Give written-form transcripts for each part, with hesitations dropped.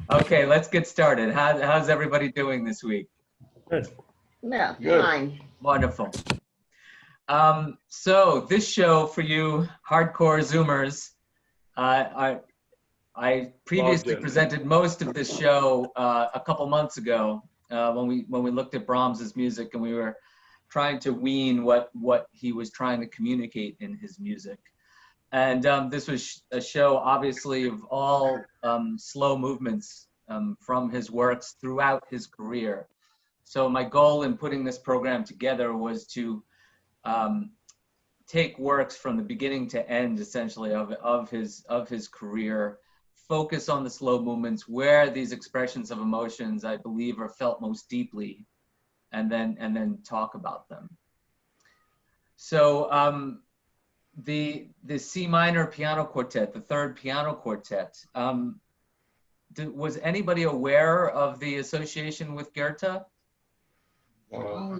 Okay, let's get started. How's everybody doing this week? Good. Yeah, Good. fine. Wonderful. So this show for you hardcore Zoomers, I previously Logged in. presented most of this show a couple months ago when we looked at Brahms's music and we were trying to wean what he was trying to communicate in his music. And this was a show, obviously, of all slow movements from his works throughout his career. So my goal in putting this program together was to take works from the beginning to end, essentially, of his career, focus on the slow movements where these expressions of emotions, I believe, are felt most deeply, and then talk about them. So the C minor piano quartet, the third piano quartet, was anybody aware of the association with Goethe No.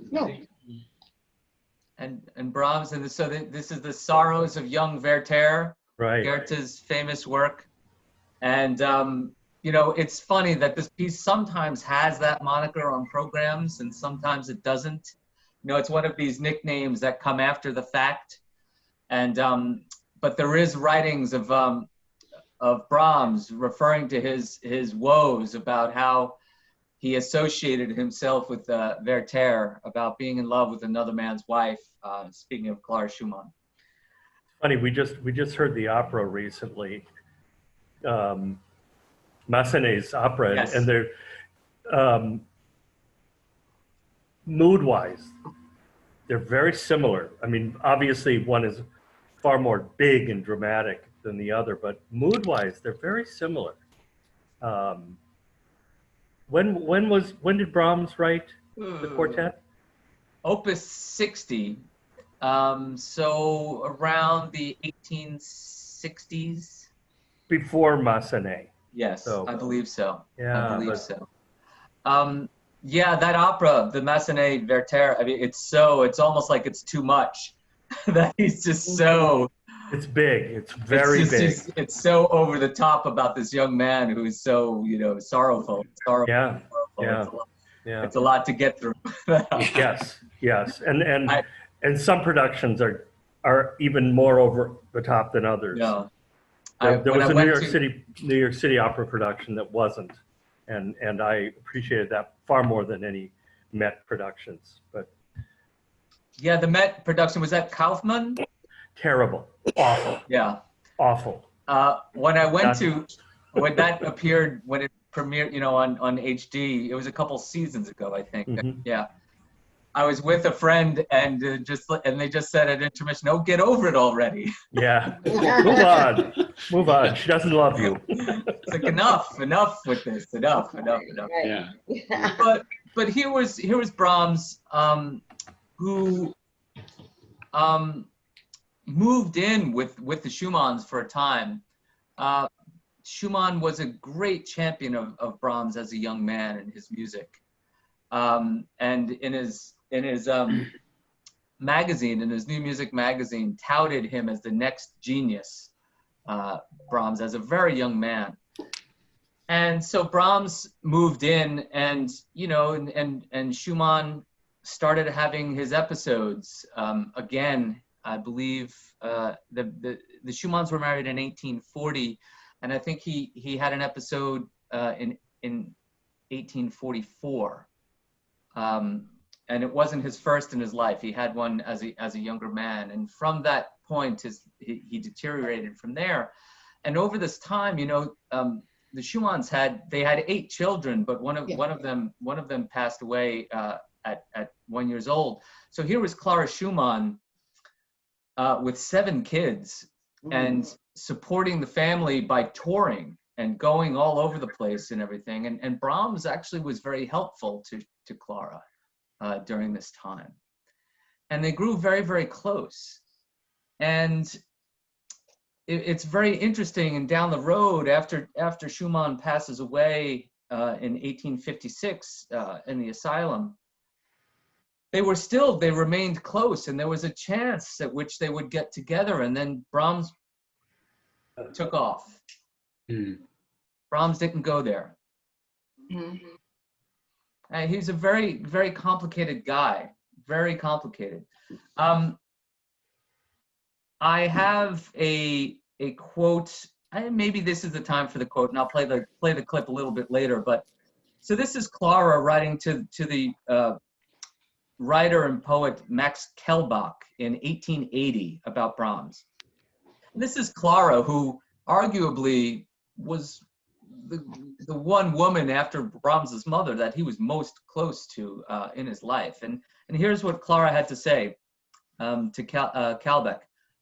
and Brahms? And so this is the Sorrows of Young Werther, Right. Goethe's famous work. And you know, it's funny that this piece sometimes has that moniker on programs and sometimes it doesn't. You know, it's one of these nicknames that come after the fact. And but there is writings of Brahms referring to his woes about how he associated himself with Werther, about being in love with another man's wife. Speaking of Clara Schumann. Funny, we just heard the opera recently, Massenet's opera, Yes. and they're mood-wise, they're very similar. I mean, obviously one is far more big and dramatic than the other, but mood-wise, they're very similar. When did Brahms write the quartet? Opus 60. So around the 1860s. Before Massenet. Yes, So, I believe so. yeah, I believe but- so. Yeah, that opera, the Massenet Werther, I mean, it's almost like it's too much. That he's just so. It's big. It's very big. It's so over the top about this young man who is so, you know, sorrowful. Yeah, yeah, It's a lot, yeah. it's a lot to get through. Yes, and some productions are even more over the top than others. No. There was a New York City opera production that wasn't, and I appreciated that far more than any Met productions. But Yeah, the Met production, was that Kaufman? terrible, awful, Yeah. awful. When I went when that appeared, when it premiered, you know, on HD, it was a couple seasons ago, I think. Mhm. Yeah. I was with a friend and they just said at intermission, "Oh, get over it already." Yeah, move on. She doesn't love you. It's like enough with this, enough. Yeah. But here was Brahms, who moved in with the Schumanns for a time. Schumann was a great champion of Brahms as a young man in his music, and in his magazine, in his New Music magazine, touted him as the next genius. Brahms as a very young man. And so Brahms moved in, and you know, and Schumann started having his episodes. Again, I believe the Schumanns were married in 1840, and I think he had an episode in 1844. And it wasn't his first in his life. He had one as a younger man, and from that point, he deteriorated from there. And over this time, you know, the Schumanns had 8 children, but one of them passed away at 1 year old. So here was Clara Schumann with 7 kids and supporting the family by touring and going all over the place and everything. And Brahms actually was very helpful to Clara during this time. And they grew very, very close. And it's very interesting. And down the road, after Schumann passes away in 1856 in the asylum, they remained close, and there was a chance at which they would get together, and then Brahms took off. Brahms didn't go there. He's a very, very complicated guy, very complicated. I have a quote. Maybe this is the time for the quote, and I'll play the clip a little bit later. But so this is Clara writing to the writer and poet Max Kellbach in 1880 about Brahms. And this is Clara, who arguably was the one woman after Brahms's mother that he was most close to in his life. And here's what Clara had to say to Kalbeck.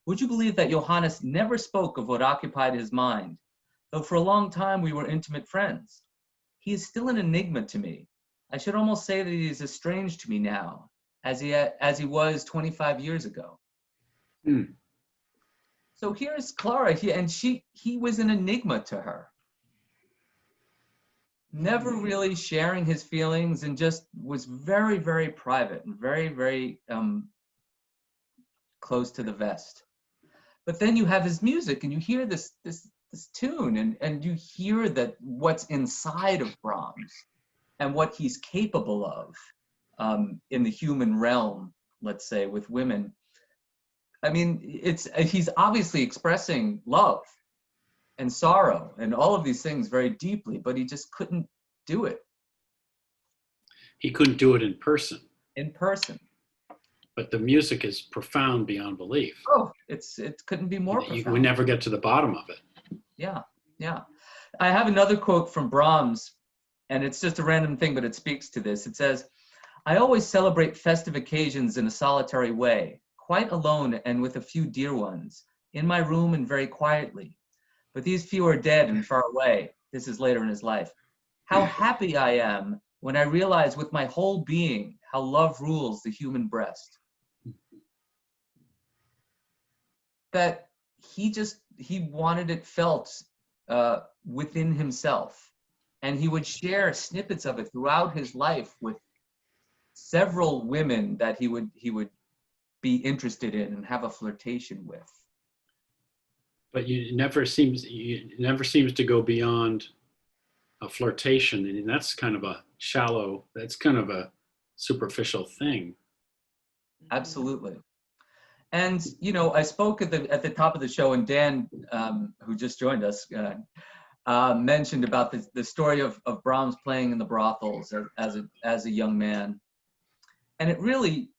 Would you believe that Johannes never spoke of what occupied his mind, though for a long time we were intimate friends? He is still an enigma to me. I should almost say that he is estranged to me now, as he was 25 years ago. So here's Clara, he was an enigma to her. Never really sharing his feelings, and just was very, very private and very, very close to the vest. But then you have his music, and you hear this tune, and you hear that what's inside of Brahms and what he's capable of in the human realm, let's say, with women. I mean, he's obviously expressing love and sorrow and all of these things very deeply, but he just couldn't do it. He couldn't do it in person. In person. But the music is profound beyond belief. Oh, it couldn't be more profound. You would never get to the bottom of it. Yeah, yeah. I have another quote from Brahms, and it's just a random thing, but it speaks to this. It says, I always celebrate festive occasions in a solitary way, quite alone and with a few dear ones, in my room and very quietly. But these few are dead and far away. This is later in his life. How happy I am when I realize with my whole being how love rules the human breast. That he wanted it felt within himself. And he would share snippets of it throughout his life with several women that he would be interested in and have a flirtation with. But it never seems to go beyond a flirtation, and that's kind of a superficial thing. Absolutely. And I spoke at the top of the show, and Dan, who just joined us, mentioned about the story of Brahms playing in the brothels as a young man, and it really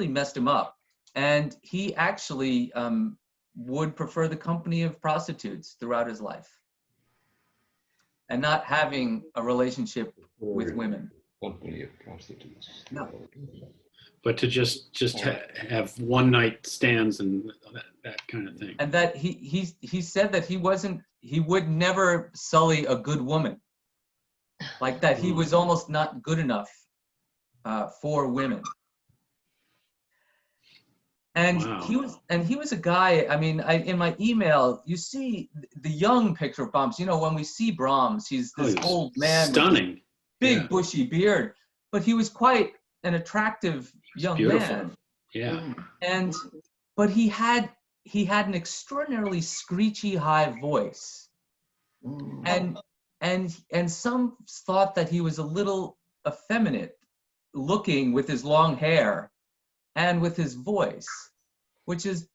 messed him up. And he actually would prefer the company of prostitutes throughout his life, and not having a relationship with women. Company of prostitutes. No. But to just have one night stands and that kind of thing. And that he said that he would never sully a good woman. Like that he was almost not good enough for women. And wow. he was a guy, I mean, in my email, you see the young picture of Brahms. When we see Brahms, he's this old man. Stunning. With big bushy beard, but he was quite an attractive young man. Yeah. But he had an extraordinarily screechy high voice. And some thought that he was a little effeminate looking with his long hair and with his voice, which is,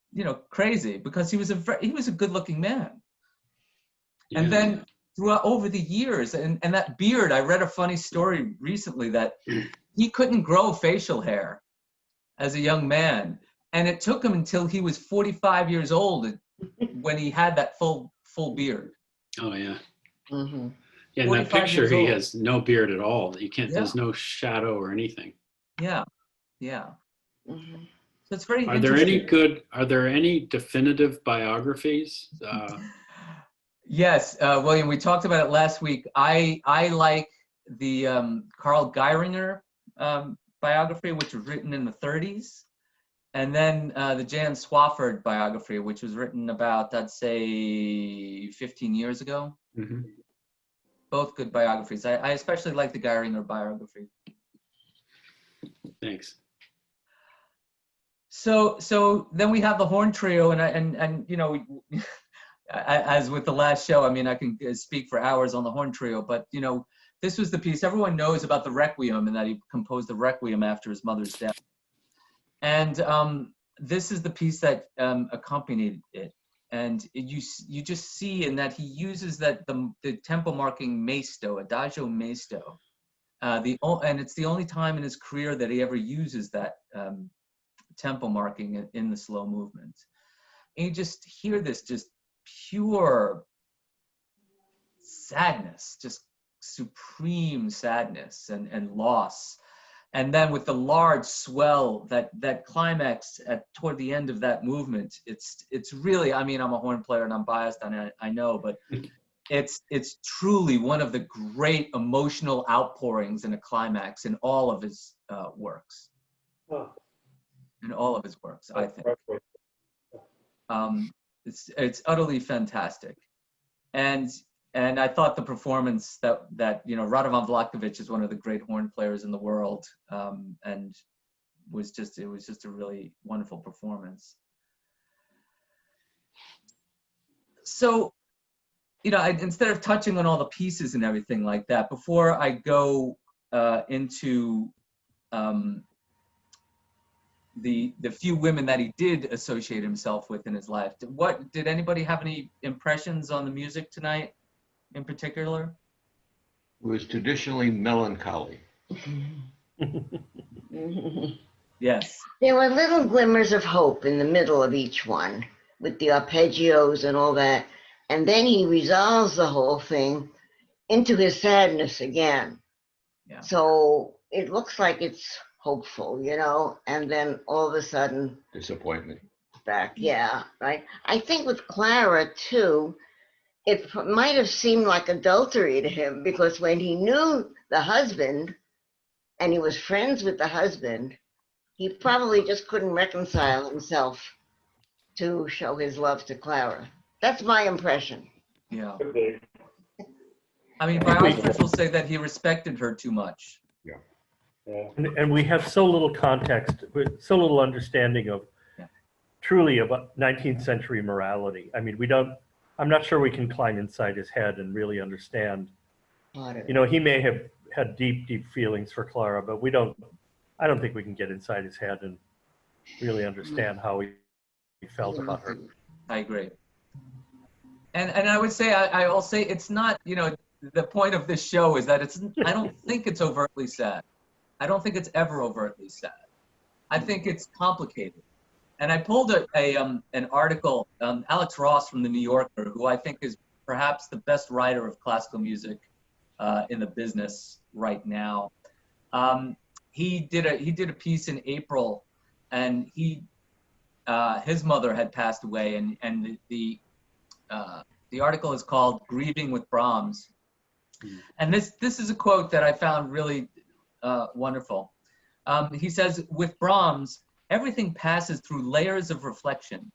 crazy, because he was a good looking man. Yeah. And then over the years, and that beard, I read a funny story recently that he couldn't grow facial hair as a young man. And it took him until he was 45 years old when he had that full beard. Oh, yeah. Mm-hmm. Yeah, in that picture, he has no beard at all. You can't, there's no shadow or anything. Yeah, yeah. Mm-hmm. So it's very interesting. Are there any definitive biographies? Yes, William, we talked about it last week. I like the Carl Geiringer biography, which was written in the 30s. And then the Jan Swafford biography, which was written about, I'd say, 15 years ago. Mm-hmm. Both good biographies. I especially like the Geiringer biography. Thanks. So then we have the horn trio, and as with the last show, I mean, I can speak for hours on the horn trio, but this was the piece everyone knows about the Requiem, and that he composed the Requiem after his mother's death. And this is the piece that accompanied it. And you just see in that he uses that the tempo marking mesto, adagio mesto, and it's the only time in his career that he ever uses that tempo marking in the slow movement. And you just hear this just pure sadness, just supreme sadness and loss. And then with the large swell, that climax toward the end of that movement, it's really, I mean, I'm a horn player and I'm biased on it, I know, but it's truly one of the great emotional outpourings in a climax in all of his works. In all of his works, I think. It's utterly fantastic. And I thought the performance that you know, Radovan Vlahovic is one of the great horn players in the world, and it was just a really wonderful performance. So, you know, instead of touching on all the pieces and everything like that, before I go into the few women that he did associate himself with in his life, did anybody have any impressions on the music tonight? In particular? It was traditionally melancholy. Yes. There were little glimmers of hope in the middle of each one, with the arpeggios and all that. And then he resolves the whole thing into his sadness again. Yeah. So it looks like it's hopeful, you know, and then all of a sudden Disappointment. back. Yeah, right. I think with Clara too, it might have seemed like adultery to him, because when he knew the husband and he was friends with the husband, he probably just couldn't reconcile himself to show his love to Clara. That's my impression. Yeah. I mean, biographers will say that he respected her too much. Yeah. And we have so little context, so little understanding of truly about 19th century morality. I mean, I'm not sure we can climb inside his head and really understand. You know, he may have had deep, deep feelings for Clara, but I don't think we can get inside his head and really understand how he felt about her. I agree. And I would say, I'll say it's not, you know, the point of this show is that I don't think it's overtly sad. I don't think it's ever overtly sad. I think it's complicated. And I pulled an article, Alex Ross from the New Yorker, who I think is perhaps the best writer of classical music in the business right now. He did a piece in April, and his mother had passed away, and the article is called "Grieving with Brahms," and this is a quote that I found really wonderful. He says, "With Brahms, everything passes through layers of reflection.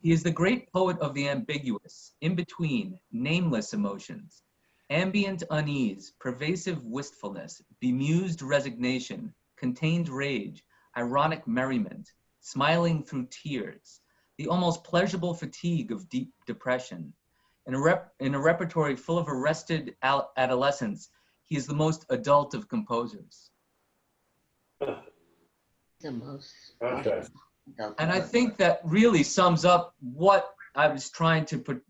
He is the great poet of the ambiguous, in-between, nameless emotions, ambient unease, pervasive wistfulness, bemused resignation, contained rage, ironic merriment, smiling through tears, the almost pleasurable fatigue of deep depression. In a repertory full of arrested adolescence, he is the most adult of composers." The most. Okay. And I think that really sums up what I was trying to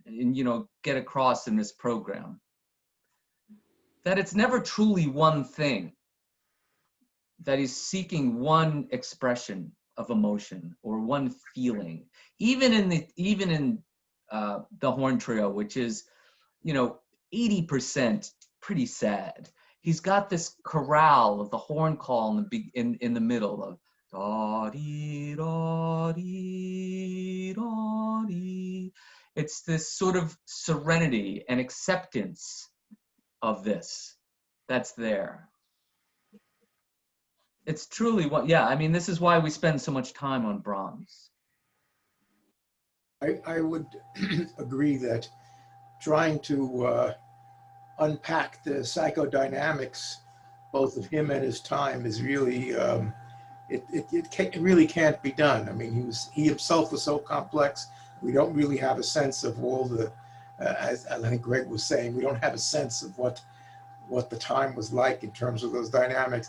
get across in this program. That it's never truly one thing. That he's seeking one expression of emotion or one feeling. Even in the horn trio, which is, 80% pretty sad. He's got this chorale of the horn call in the middle of da-dee, da-dee, da-dee. It's this sort of serenity and acceptance of this that's there. It's truly this is why we spend so much time on Brahms. I would agree that trying to unpack the psychodynamics, both of him and his time, is really, it really can't be done. I mean, he himself was so complex. We don't really have a sense of all the, as I think Greg was saying, we don't have a sense of what what the time was like in terms of those dynamics.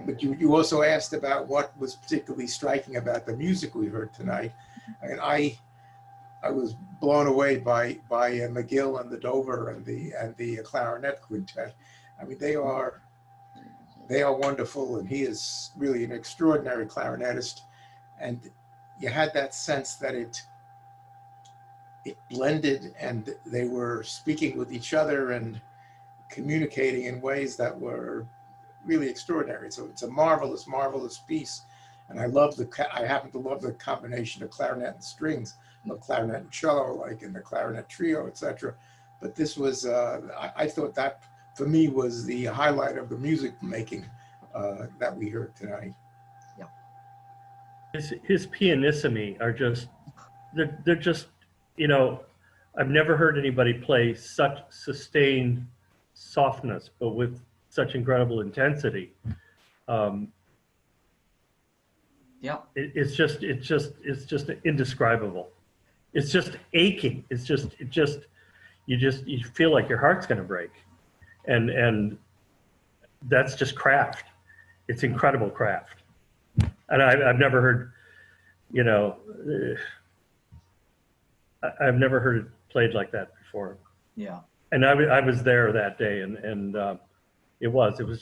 But you also asked about what was particularly striking about the music we heard tonight. And I was blown away by McGill and the Dover and the clarinet quintet. I mean, they are wonderful, and he is really an extraordinary clarinetist. And you had that sense that it blended, and they were speaking with each other and communicating in ways that were really extraordinary. So it's a marvelous, marvelous piece. And I happen to love the combination of clarinet and strings, of clarinet and cello, like in the clarinet trio, etc. But this was, I thought that for me was the highlight of the music making that we heard tonight. Yeah. His pianissimi are just, they're just, you know, I've never heard anybody play such sustained softness, but with such incredible intensity. Yeah. It's just indescribable. It's just aching. You feel like your heart's going to break. And that's just craft. It's incredible craft. And I've never heard, you know, I've never heard it played like that before. Yeah. And I was there that day, and it was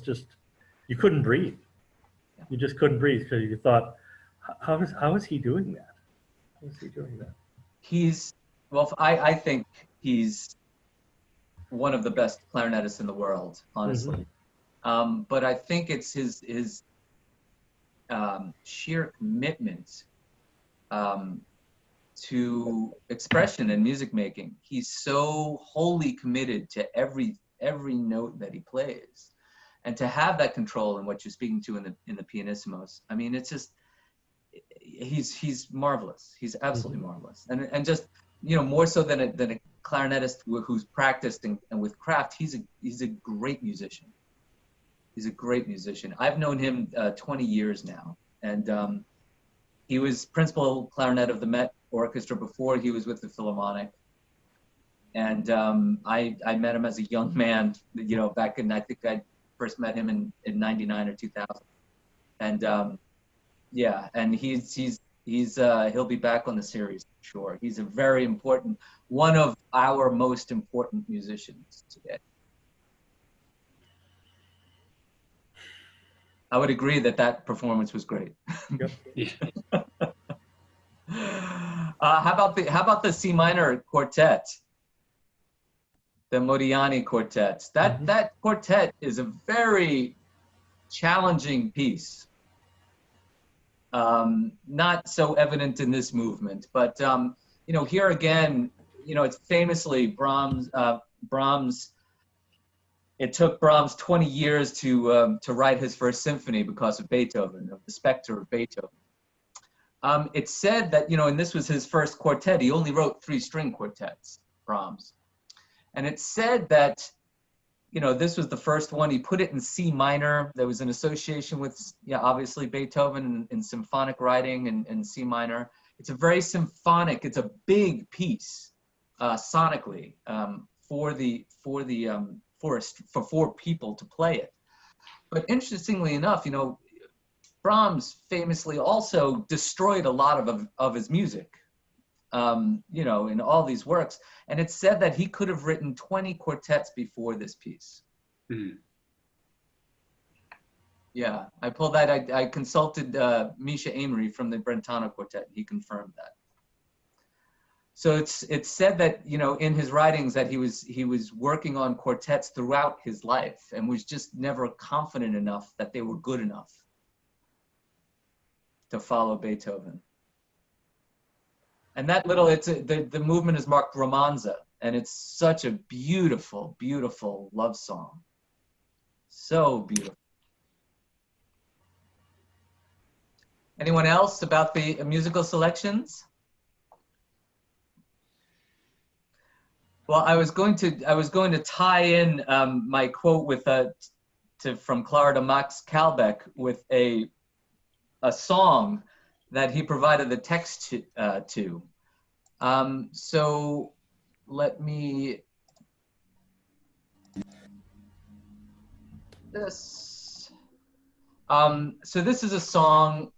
just, you couldn't breathe. You just couldn't breathe because you thought, how is he doing that? How is he doing that? I think he's one of the best clarinetists in the world, honestly. Mm-hmm. But I think it's his sheer commitment to expression and music making. He's so wholly committed to every note that he plays, and to have that control in what you're speaking to in the pianissimos. I mean, it's just, he's marvelous. He's absolutely marvelous, and just, you know, more so than a clarinetist who's practiced and with craft. He's a great musician. He's a great musician. I've known him 20 years now, and he was principal clarinet of the Met Orchestra before he was with the Philharmonic. And I met him as a young man, you know, back in, I think I first met him in 99 or 2000. And yeah, and he'll be back on the series for sure. He's a very important, one of our most important musicians today. I would agree that performance was great. Yep. How about the C minor quartet? The Modigliani quartet. That quartet is a very challenging piece. Not so evident in this movement, but you know, here again, you know, it's famously Brahms. It took Brahms 20 years to write his first symphony because of Beethoven, of the specter of Beethoven. It's said that, you know, and this was his first quartet. He only wrote 3-string quartets, Brahms. And it's said that, you know, this was the first one. He put it in C minor. There was an association with, yeah, obviously Beethoven in symphonic writing and C minor. It's a very symphonic, it's a big piece sonically for 4 people to play it. But interestingly enough, you know, Brahms famously also destroyed a lot of his music, you know, in all these works. And it's said that he could have written 20 quartets before this piece. Mm. Yeah, I pulled that. I consulted Misha Amory from the Brentano Quartet. He confirmed that. So it's said that, you know, in his writings that he was working on quartets throughout his life and was just never confident enough that they were good enough to follow Beethoven. And that little, the movement is marked Romanza, and it's such a beautiful, beautiful love song. So beautiful. Anyone else about the musical selections? Well, I was going to tie in my quote with from Clara de Max Kalbeck with a song that he provided the text to. So let me this. So this is a song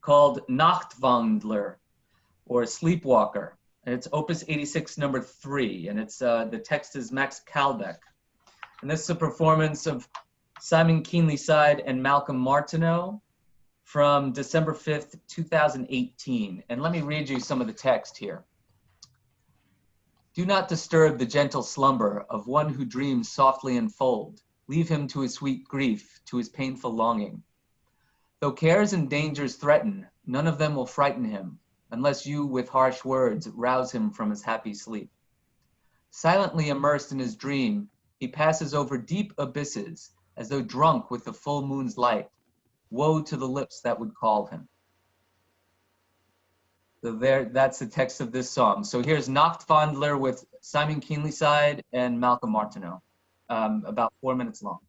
called Nachtwandler, or Sleepwalker. And it's Opus 86, number 3, and it's the text is Max Kalbeck. And this is a performance of Simon Keenlyside and Malcolm Martineau from December 5th, 2018. And let me read you some of the text here. Do not disturb the gentle slumber of one who dreams softly unfold. Leave him to his sweet grief, to his painful longing. Though cares and dangers threaten, none of them will frighten him, unless you with harsh words rouse him from his happy sleep. Silently immersed in his dream, he passes over deep abysses, as though drunk with the full moon's light. Woe to the lips that would call him. So that's the text of this song. So here's Nachtwandler with Simon Keenlyside and Malcolm Martineau, about 4 minutes long.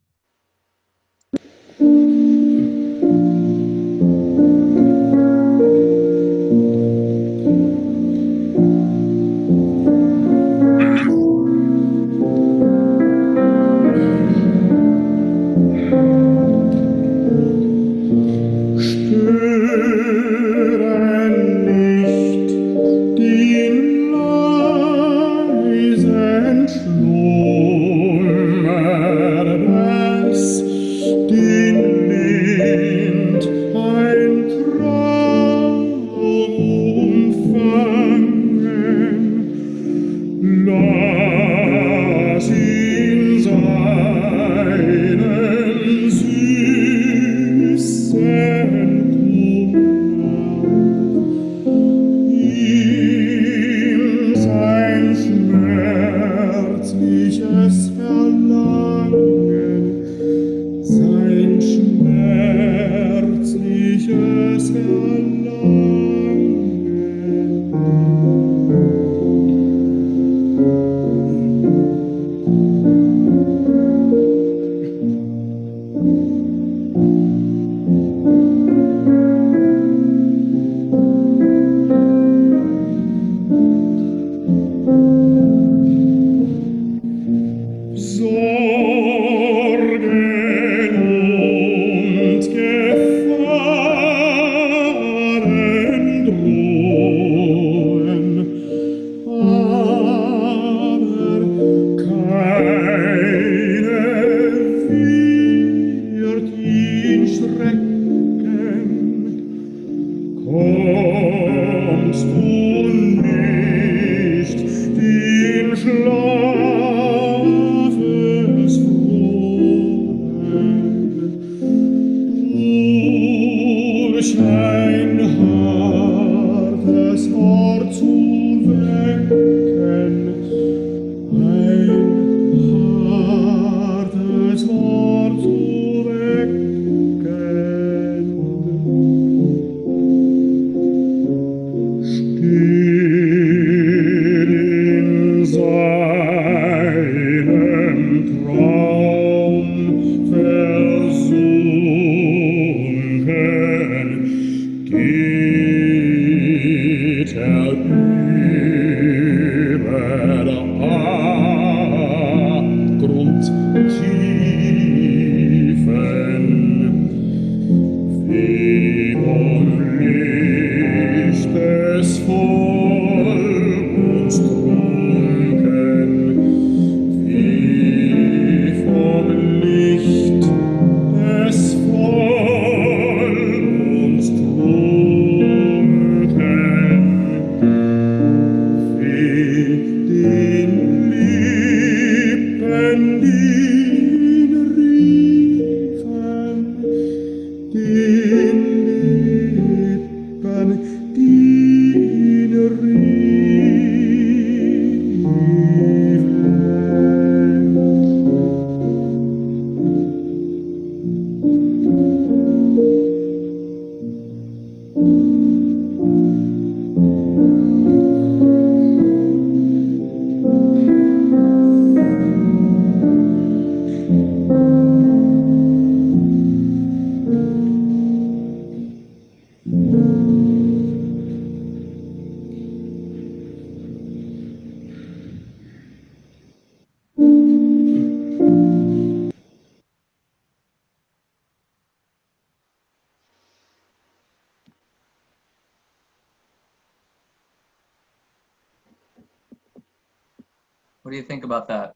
What do you think about that?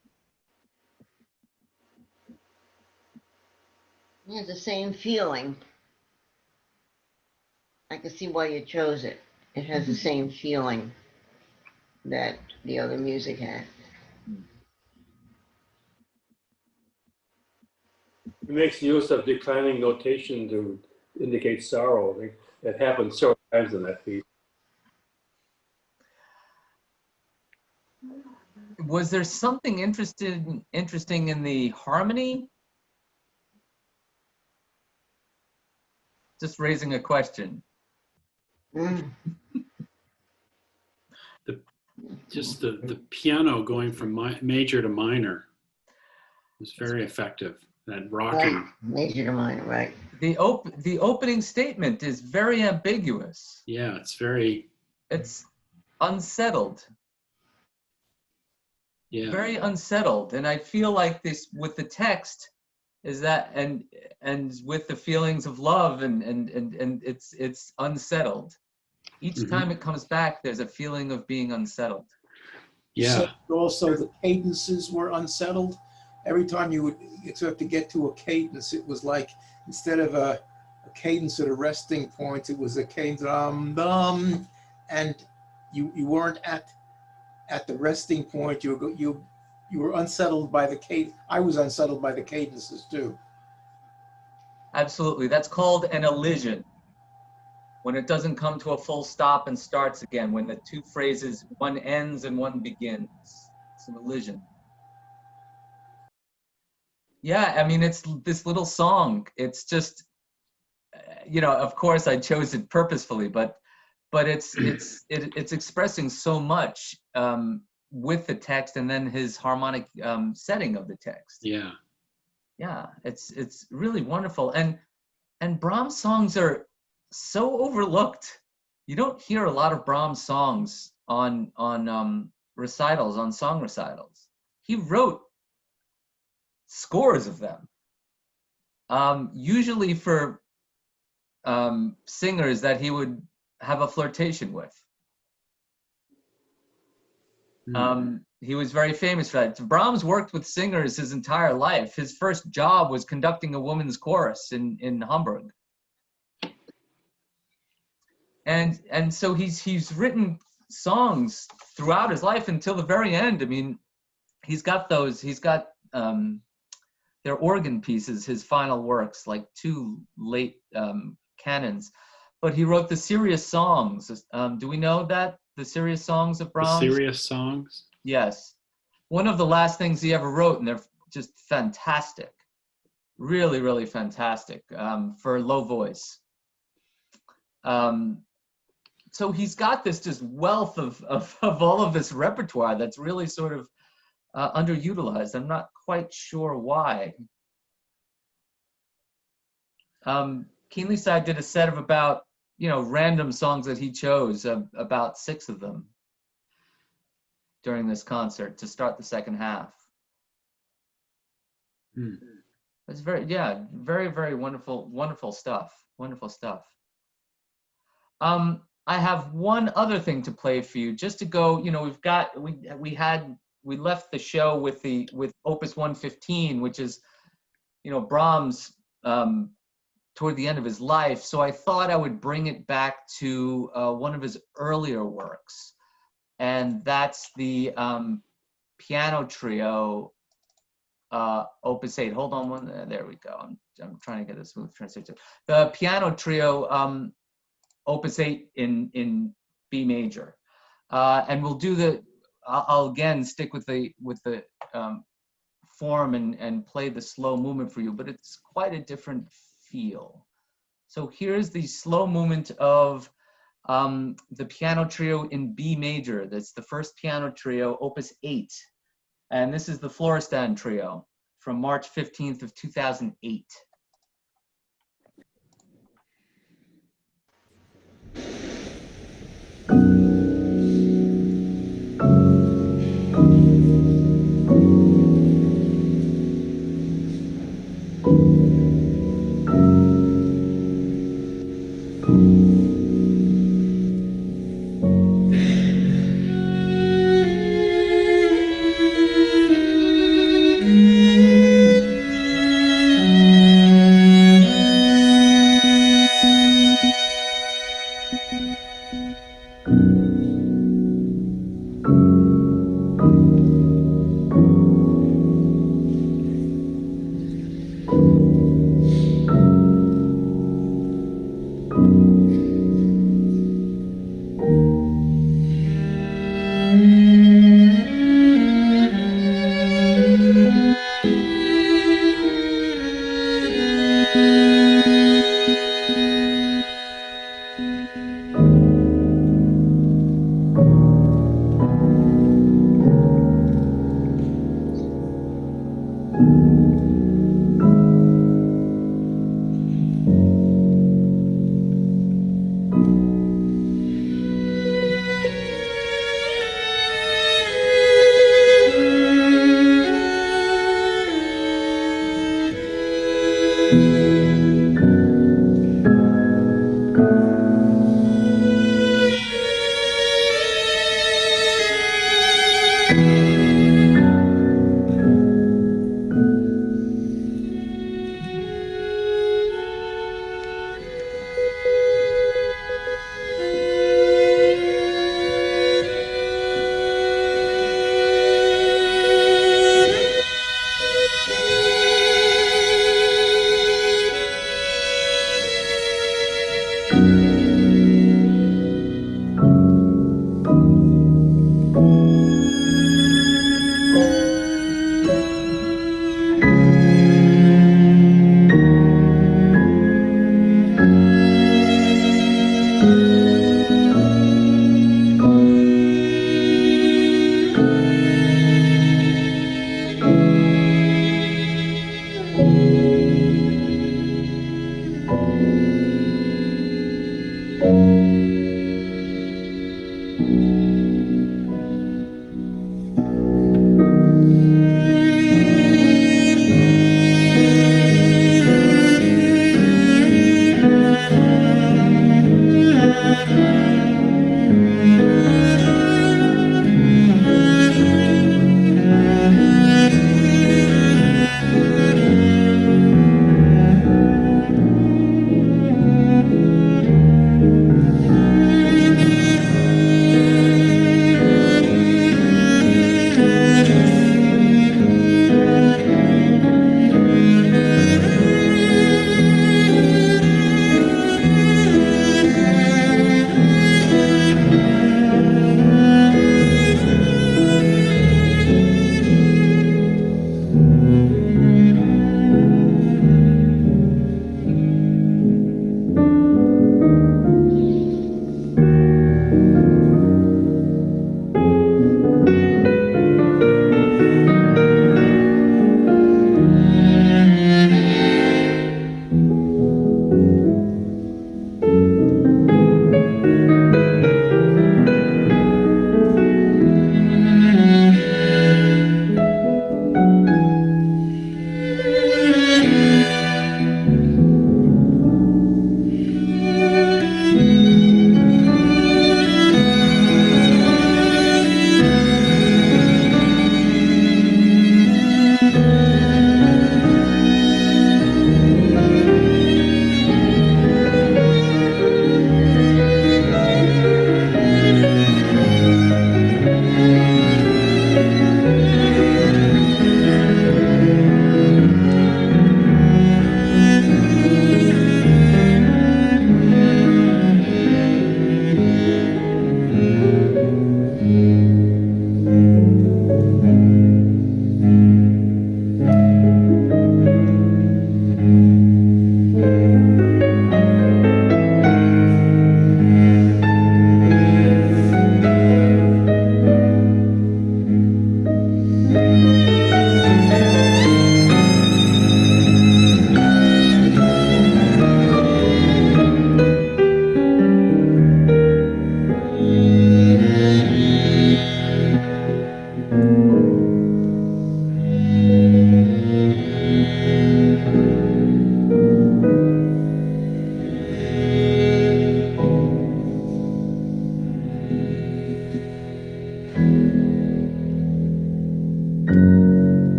It has the same feeling. I can see why you chose it. It has the same feeling that the other music had. He makes use of declining notation to indicate sorrow. It happens several times in that piece. Was there something interesting in the harmony? Just raising a question. Mm. Just the piano going from major to minor was very effective. That rocking. Right. Major to minor, right. The opening statement is very ambiguous. Yeah, it's very. It's unsettled. Yeah. Very unsettled. And I feel like this with the text is that and with the feelings of love and it's unsettled. Each time it comes back, there's a feeling of being unsettled. Yeah. So also the cadences were unsettled. Every time you would have to get to a cadence, it was like instead of a cadence at a resting point, it was a cadence and you weren't at the resting point. You were unsettled by the cadence. I was unsettled by the cadences too. Absolutely. That's called an elision. When it doesn't come to a full stop and starts again, when the two phrases, one ends and one begins. It's an elision. Yeah, I mean, it's this little song. It's just, of course I chose it purposefully, but it's expressing so much with the text and then his harmonic setting of the text. Yeah. Yeah, it's really wonderful. And Brahms songs are so overlooked. You don't hear a lot of Brahms songs on recitals, on song recitals. He wrote scores of them, usually for singers that he would have a flirtation with. He was very famous for that. Brahms worked with singers his entire life. His first job was conducting a women's chorus in Hamburg. And so he's written songs throughout his life until the very end. I mean, he's got their organ pieces, his final works, like two late canons. But he wrote the serious songs. Do we know that? The serious songs of Brahms? The serious songs? Yes. One of the last things he ever wrote, and they're just fantastic. Really, really fantastic for low voice. So he's got this just wealth of all of this repertoire that's really sort of underutilized. I'm not quite sure why. Keenly Side did a set of about, random songs that he chose, about 6 of them during this concert to start the second half. It's very, very wonderful, wonderful stuff. Wonderful stuff. I have one other thing to play for you, just to go. We left the show with Opus 115, which is, Brahms toward the end of his life. So I thought I would bring it back to one of his earlier works, and that's the piano trio, Opus 8. Hold on there we go. I'm trying to get a smooth transition. The piano trio, Opus 8 in B major, and we'll do I'll again stick with the form and play the slow movement for you, but it's quite a different feel. So here's the slow movement of the piano trio in B major. That's the first piano trio, Opus 8, and this is the Florestan trio from March 15th of 2008.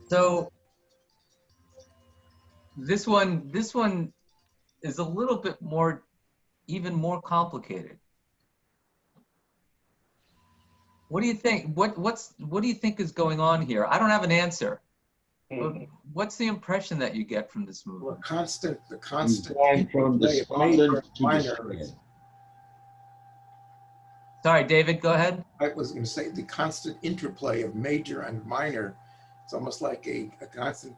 So this one is a little bit more, even more complicated. What do you think? What do you think is going on here? I don't have an answer. But what's the impression that you get from this movie? The constant And from interplay of major despondent and to minor. despair. Sorry, David, go ahead. I was going to say the constant interplay of major and minor. It's almost like a constant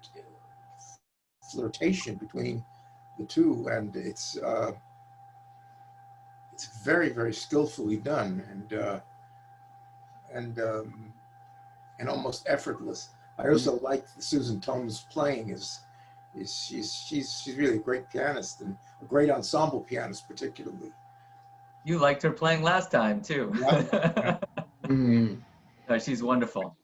flirtation between the two, and it's very, very skillfully done, and almost effortless. I also like Susan Tom's playing. She's really a great pianist, and a great ensemble pianist particularly. You liked her playing last time too. Yeah. Mhm. No, she's wonderful.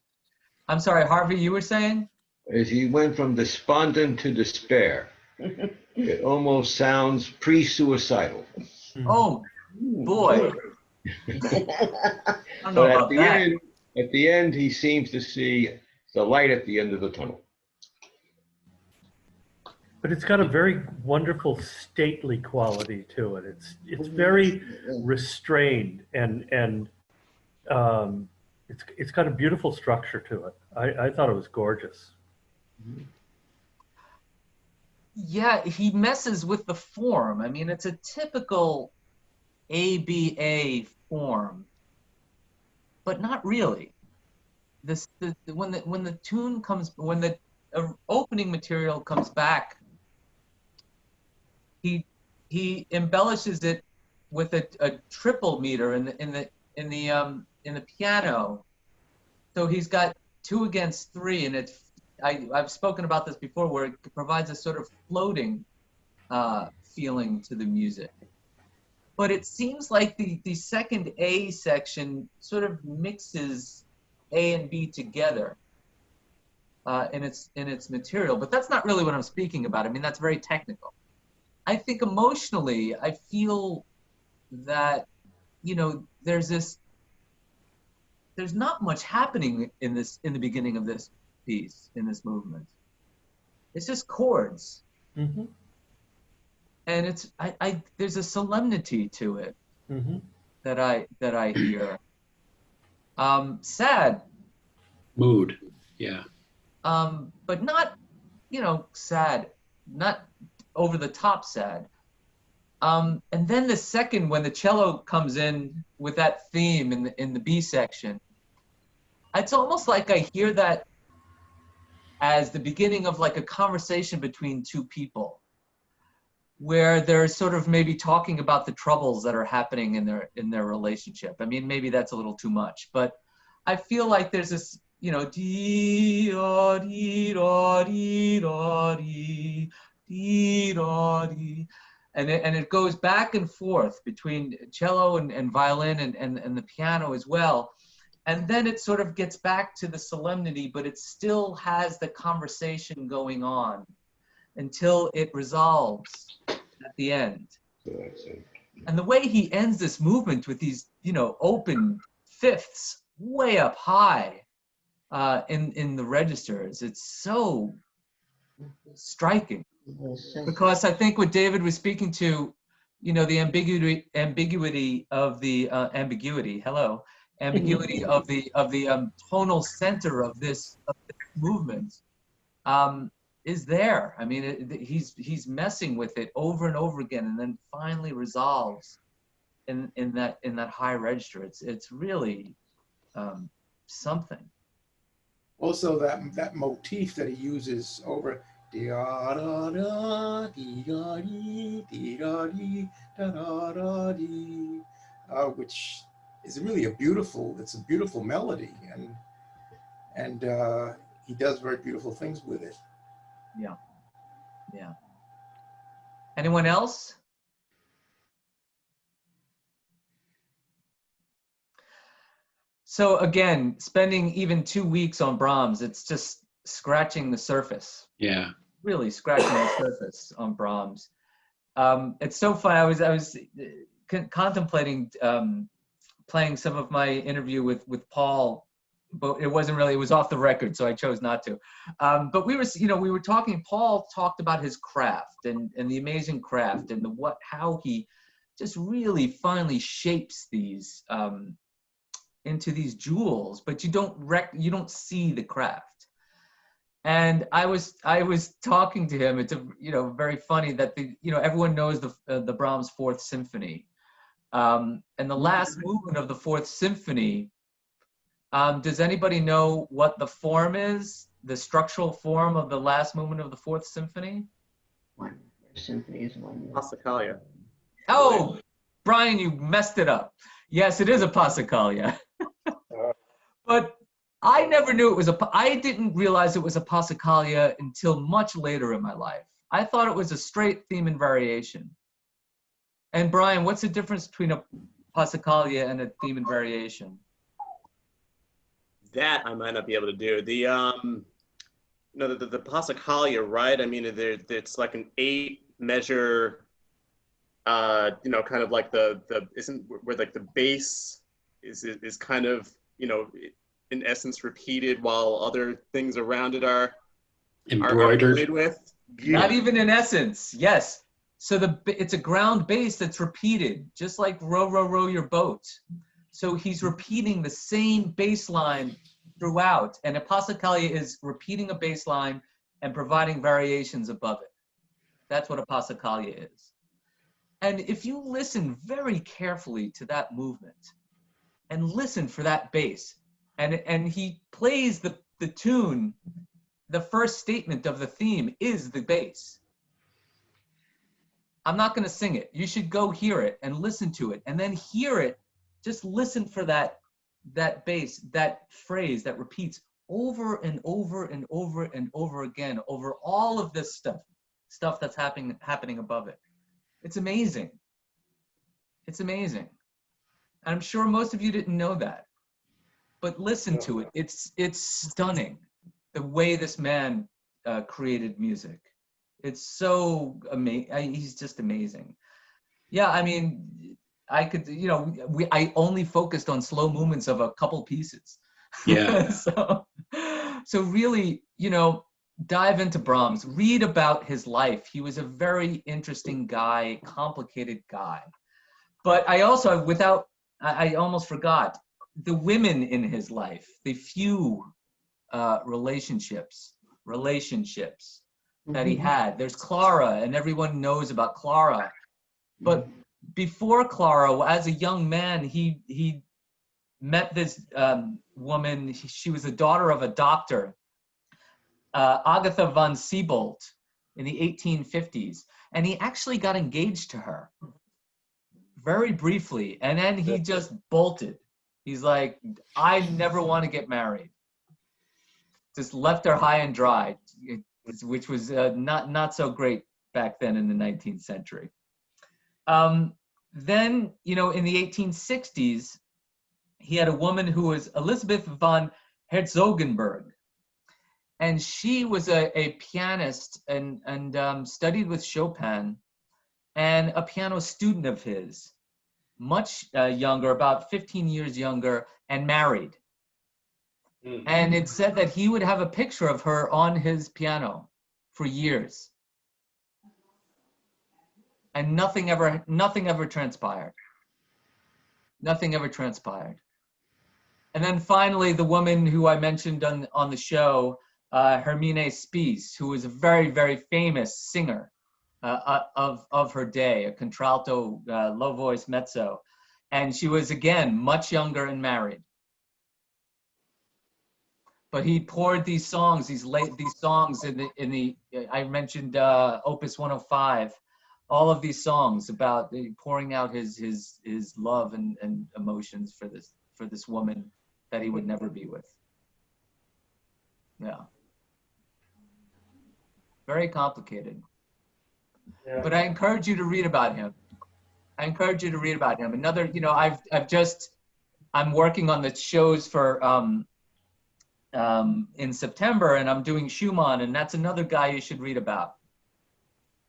I'm sorry, Harvey, you were saying? As he went from despondent to despair, it almost sounds pre-suicidal. Oh boy. I don't know But about that. at the end, he seems to see the light at the end of the tunnel. But it's got a very wonderful stately quality to it. It's very restrained, and it's got a beautiful structure to it. I thought it was gorgeous. Yeah, he messes with the form. I mean, it's a typical ABA form, but not really. When the tune comes, when the opening material comes back, he embellishes it with a triple meter in the piano. So he's got 2 against 3, and I've spoken about this before, where it provides a sort of floating feeling to the music. But it seems like the second A section sort of mixes A and B together in its material. But that's not really what I'm speaking about. I mean, that's very technical. I think emotionally, I feel that, there's not much happening in the beginning of this piece, in this movement. It's just chords. Mm-hmm. And there's a solemnity to it Mm-hmm. that I hear. Sad, Mood. Yeah. but not, sad, not over the top sad. And then the second, when the cello comes in with that theme in the B section, it's almost like I hear that as the beginning of like a conversation between 2 people, where they're sort of maybe talking about the troubles that are happening in their relationship. I mean, maybe that's a little too much, but I feel like there's this, dee da dee da dee da dee dee da dee, and it goes back and forth between cello and violin and the piano as well. And then it sort of gets back to the solemnity, but it still has the conversation going on until it resolves at the end. And the way he ends this movement with these, open fifths way up high in the registers, it's so striking. Because I think what David was speaking to, the ambiguity of the ambiguity of the tonal center of this movement is there. I mean, he's messing with it over and over again, and then finally resolves in that high register. It's really something. Also, that motif that he uses over which is really a beautiful melody, and he does very beautiful things with it. Yeah. Anyone else? So again, spending even 2 weeks on Brahms, it's just scratching the surface. Yeah. Really scratching the surface on Brahms. It's so fun. I was contemplating playing some of my interview with Paul, but it was off the record, so I chose not to. But we were talking. Paul talked about his craft and the amazing craft and how he just really finally shapes these into these jewels, but you don't see the craft. And I was talking to him. It's very funny that everyone knows the Brahms Fourth Symphony, and the last movement of the Fourth Symphony. Does anybody know what the form is? The structural form of the last movement of the Fourth Symphony? One symphony is one. Passacaglia. Oh, Brian, you messed it up. Yes, it is a passacaglia. But I never knew it was I didn't realize it was a passacaglia until much later in my life. I thought it was a straight theme and variation. And Brian, what's the difference between a passacaglia and a theme and variation? That I might not be able to do. The the Passacaglia, right? I mean, it's like an 8-measure, kind of like the isn't where like the bass is kind of, in essence repeated while other things around it are embroidered with. Not even in essence. Yes. So it's a ground bass that's repeated, just like row, row, row your boat. So he's repeating the same bass line throughout, and a passacaglia is repeating a bass line and providing variations above it. That's what a passacaglia is. And if you listen very carefully to that movement and listen for that bass, and he plays the tune, the first statement of the theme is the bass. I'm not going to sing it. You should go hear it and listen to it, and then hear it. Just listen for that bass, that phrase that repeats over and over and over and over again over all of this stuff that's happening above it. It's amazing. It's amazing. I'm sure most of you didn't know that, but listen to it. It's stunning the way this man created music. It's so amazing. He's just amazing. Yeah, I mean, I could, I only focused on slow movements of a couple pieces. Yeah. so really, dive into Brahms, read about his life. He was a very interesting guy, complicated guy. But I also, I almost forgot the women in his life, the few relationships that he had. There's Clara, and everyone knows about Clara. But before Clara, as a young man, he met this woman. She was the daughter of a doctor, Agatha von Siebold, in the 1850s. And he actually got engaged to her very briefly. And then he just bolted. He's like, I never want to get married. Just left her high and dry, which was not so great back then in the 19th century. Then, you know, in the 1860s, he had a woman who was Elizabeth von Herzogenberg. And she was a pianist and studied with Chopin, and a piano student of his, much younger, about 15 years younger, and married. Mm. And it said that he would have a picture of her on his piano for years. And nothing ever transpired. Nothing ever transpired. And then finally, the woman who I mentioned on the show, Hermine Spies, who was a very, very famous singer of her day, a contralto, low voice mezzo. And she was, again, much younger and married. But he poured these songs, these songs in the I mentioned Opus 105, all of these songs about pouring out his love and emotions for this woman that he would never be with. Yeah. Very complicated. Yeah. But I encourage you to read about him. I encourage you to read about him. Another, you know, I'm working on the shows for in September, and I'm doing Schumann, and that's another guy you should read about.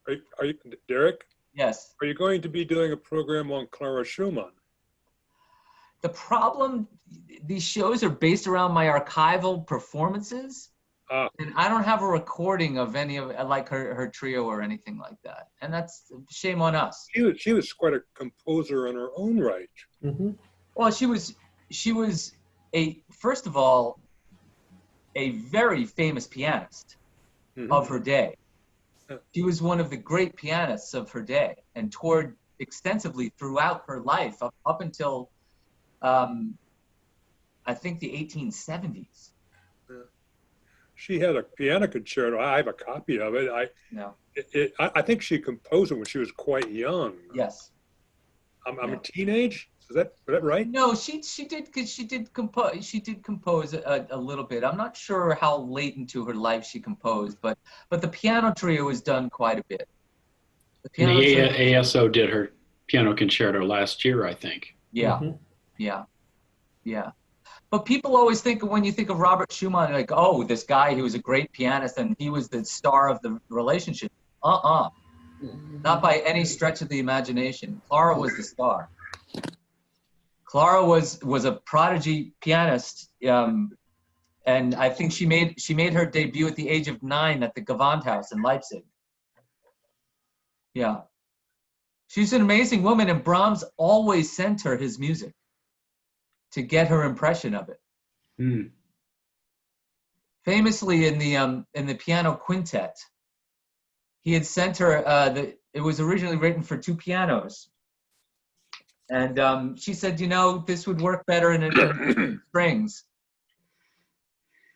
Are you, Derek? Yes. Are you going to be doing a program on Clara Schumann? The problem, these shows are based around my archival performances, and I don't have a recording of any of like her trio or anything like that, and that's shame on us. She was quite a composer in her own right. Mm-hmm. Well, she was first of all, a very famous pianist of her day. She was one of the great pianists of her day and toured extensively throughout her life up until I think the 1870s. She had a piano concerto. I have a copy of it. I think she composed it when she was quite young. Yes. I'm a teenage. Is that right? No, she did compose a little bit. I'm not sure how late into her life she composed, but the piano trio was done quite a bit. And the ASO did her piano concerto last year, I think. Yeah, yeah. But people always think, when you think of Robert Schumann, like, oh, this guy, he was a great pianist and he was the star of the relationship. Not by any stretch of the imagination. Clara was the star. Clara was a prodigy pianist, and I think she made her debut at the age of 9 at the Gewandhaus in Leipzig. Yeah. She's an amazing woman, and Brahms always sent her his music to get her impression of it. Mm. Famously, in the piano quintet, he had sent her. It was originally written for 2 pianos, and she said, "You know, this would work better in strings."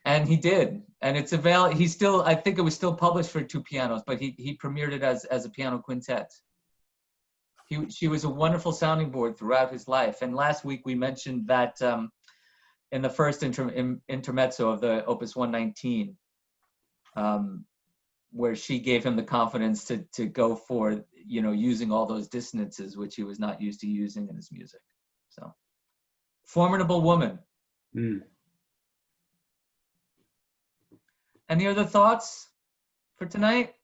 And he did, and it's available. I think it was still published for 2 pianos, but he premiered it as a piano quintet. She was a wonderful sounding board throughout his life. And last week we mentioned that in the first intermezzo of the Opus 119, where she gave him the confidence to go for, you know, using all those dissonances, which he was not used to using in his music. So, formidable woman. Mm. Any other thoughts for tonight?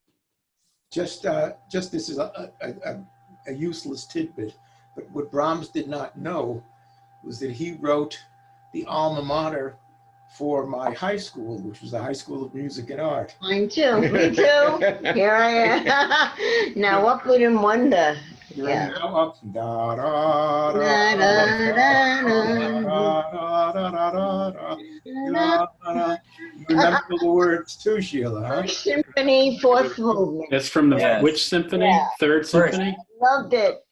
Just this is a useless tidbit, but what Brahms did not know was that he wrote the alma mater for my high school, which was the High School of Music and Art. Mine too. Me too. Here I am. Now up within wonder. Yeah. Now up. Da, da, da, You remember the words too, Sheila, huh? First Symphony, 4th movement. That's from the Yes. which symphony? Yeah. 3rd symphony? Loved it.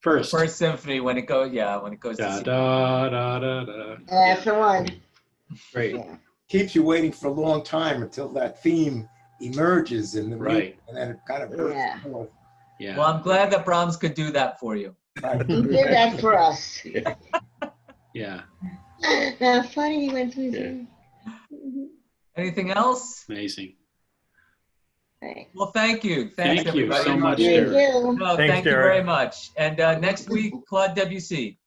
First. First symphony, when it goes Da, to da, da, da, da. That's the one. Great. Yeah. Keeps you waiting for a long time until that theme emerges in the Right. music, and then it kind of bursts Yeah. forth. Yeah. Well, I'm glad that Brahms could do that for you. He did that for us. Yeah. Funny he went through Yeah. that. Anything else? Amazing. Right. Well, thank you. Thanks, Thank you everybody. so much, Thank Derek. you. No, Thanks, thank you Derek. very much. And next week, Claude Debussy.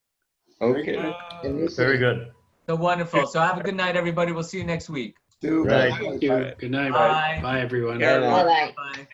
Okay. Very good. So wonderful. So have a good night, everybody. We'll see you next week. Two. Right. Thank you. Good night. Bye. Bye, everyone. Yeah. Bye-bye. Bye.